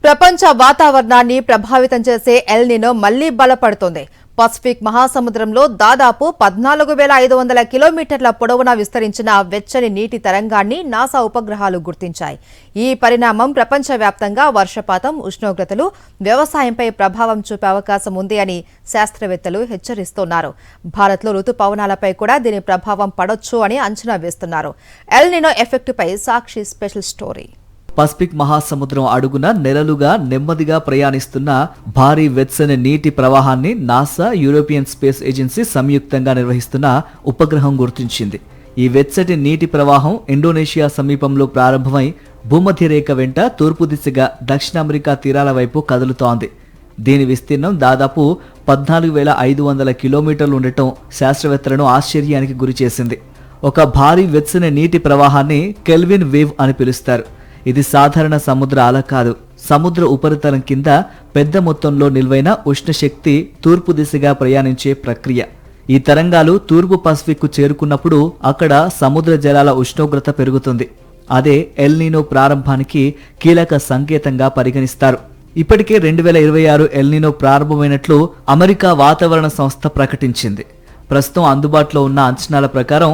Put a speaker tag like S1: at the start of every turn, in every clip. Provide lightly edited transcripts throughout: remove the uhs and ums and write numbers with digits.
S1: ప్రపంచ వాతావరణాన్ని ప్రభావితం చేసే ఎల్ నినో మళ్లీ బలపడుతోంది. పసిఫిక్ మహాసముద్రంలో దాదాపు 14,500 కిలోమీటర్ల పొడవున విస్తరించిన వెచ్చని నీటి తరంగాన్ని నాసా ఉపగ్రహాలు గుర్తించాయి. ఈ పరిణామం ప్రపంచవ్యాప్తంగా వర్షపాతం, ఉష్ణోగ్రతలు, వ్యవసాయంపై ప్రభావం చూపే అవకాశం ఉంది అని శాస్త్రవేత్తలు హెచ్చరిస్తున్నారు. భారత్లో రుతుపవనాలపై కూడా దీని ప్రభావం పడొచ్చు అని అంచనా వేస్తున్నారు. ఎల్ నినో ఎఫెక్టుపై సాక్షి స్పెషల్ స్టోరీ.
S2: పసిఫిక్ మహాసముద్రం అడుగున నెలలుగా నెమ్మదిగా ప్రయాణిస్తున్న భారీ వెచ్చని నీటి ప్రవాహాన్ని నాసా, యూరోపియన్ స్పేస్ ఏజెన్సీ సంయుక్తంగా నిర్వహిస్తున్న ఉపగ్రహం గుర్తించింది. ఈ వెచ్చటి నీటి ప్రవాహం ఇండోనేషియా సమీపంలో ప్రారంభమై భూమధ్యరేఖ వెంట తూర్పు దిశగా దక్షిణ అమెరికా తీరాల వైపు కదులుతోంది. దీని విస్తీర్ణం దాదాపు 14,500 కిలోమీటర్లు ఉండటం శాస్త్రవేత్తలను ఆశ్చర్యానికి గురిచేసింది. ఒక భారీ వెచ్చని నీటి ప్రవాహాన్ని కెల్విన్ వేవ్ అని పిలుస్తారు. ఇది సాధారణ సముద్ర అల కాదు. సముద్ర ఉపరితలం కింద పెద్ద మొత్తంలో నిల్వైన ఉష్ణశక్తి తూర్పు దిశగా ప్రయాణించే ప్రక్రియ. ఈ తరంగాలు తూర్పు పసిఫిక్ కు చేరుకున్నప్పుడు అక్కడ సముద్ర జలాల ఉష్ణోగ్రత పెరుగుతుంది. అదే ఎల్ నినో ప్రారంభానికి కీలక సంకేతంగా పరిగణిస్తారు. ఇప్పటికే 2026 ఎల్ నినో ప్రారంభమైనట్లు అమెరికా వాతావరణ సంస్థ ప్రకటించింది. ప్రస్తుతం అందుబాటులో ఉన్న అంచనాల ప్రకారం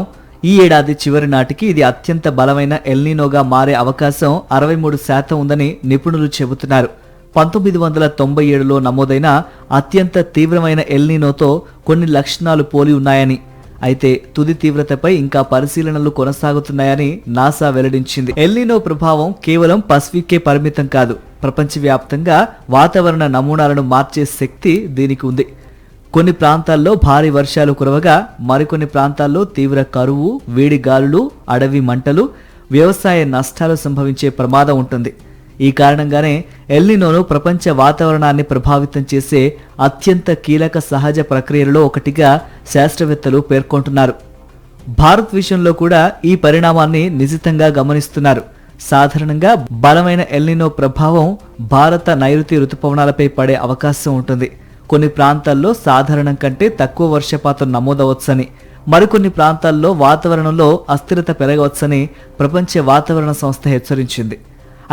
S2: ఈ ఏడాది చివరి నాటికి ఇది అత్యంత బలమైన ఎల్ నినోగా మారే అవకాశం 63% ఉందని నిపుణులు చెబుతున్నారు. 1997లో నమోదైన అత్యంత తీవ్రమైన ఎల్ నినోతో కొన్ని లక్షణాలు పోలి ఉన్నాయని, అయితే తుది తీవ్రతపై ఇంకా పరిశీలనలు కొనసాగుతున్నాయని నాసా వెల్లడించింది. ఎల్ నినో ప్రభావం కేవలం పసిఫిక్కే పరిమితం కాదు. ప్రపంచవ్యాప్తంగా వాతావరణ నమూనాలను మార్చే శక్తి దీనికి ఉంది. కొన్ని ప్రాంతాల్లో భారీ వర్షాలు కురవగా మరికొన్ని ప్రాంతాల్లో తీవ్ర కరువు, వేడి గాలులు, అడవి మంటలు, వ్యవసాయ నష్టాలు సంభవించే ప్రమాదం ఉంటుంది. ఈ కారణంగానే ఎల్ నినోను ప్రపంచ వాతావరణాన్ని ప్రభావితం చేసే అత్యంత కీలక సహజ ప్రక్రియలలో ఒకటిగా శాస్త్రవేత్తలు పేర్కొంటున్నారు. భారత్ విషయంలో కూడా ఈ పరిణామాన్ని నిశితంగా గమనిస్తున్నారు. సాధారణంగా బలమైన ఎల్ నినో ప్రభావం భారత నైరుతి రుతుపవనాలపై పడే అవకాశం ఉంటుంది. కొన్ని ప్రాంతాల్లో సాధారణం కంటే తక్కువ వర్షపాతం నమోదవచ్చని, మరికొన్ని ప్రాంతాల్లో వాతావరణంలో అస్థిరత పెరగవచ్చని ప్రపంచ వాతావరణ సంస్థ హెచ్చరించింది.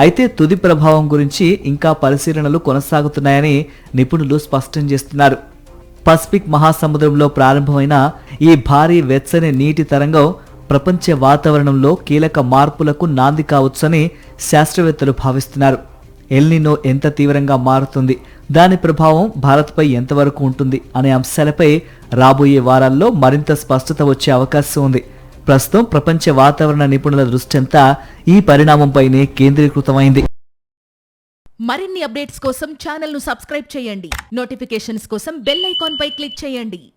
S2: అయితే తుది ప్రభావం గురించి ఇంకా పరిశీలనలు కొనసాగుతున్నాయని నిపుణులు స్పష్టం చేస్తున్నారు. పసిఫిక్ మహాసముద్రంలో ప్రారంభమైన ఈ భారీ వెచ్చని నీటి తరంగం ప్రపంచ వాతావరణంలో కీలక మార్పులకు నాంది కావచ్చని శాస్త్రవేత్తలు భావిస్తున్నారు. ఎల్ నినో ఎంత తీవ్రంగా మారుతుంది, దాని ప్రభావం భారత్పై ఎంతవరకు ఉంటుంది అనే అంశాలపై రాబోయే వారాల్లో మరింత స్పష్టత వచ్చే అవకాశం ఉంది. ప్రస్తుతం ప్రపంచ వాతావరణ నిపుణుల దృష్టంతా ఈ పరిణామంపైనే కేంద్రీకృతమైంది.
S3: మరిన్ని అప్డేట్స్ కోసం ఛానల్ ను సబ్స్క్రైబ్ చేయండి. నోటిఫికేషన్స్ కోసం బెల్ ఐకాన్ పై క్లిక్ చేయండి.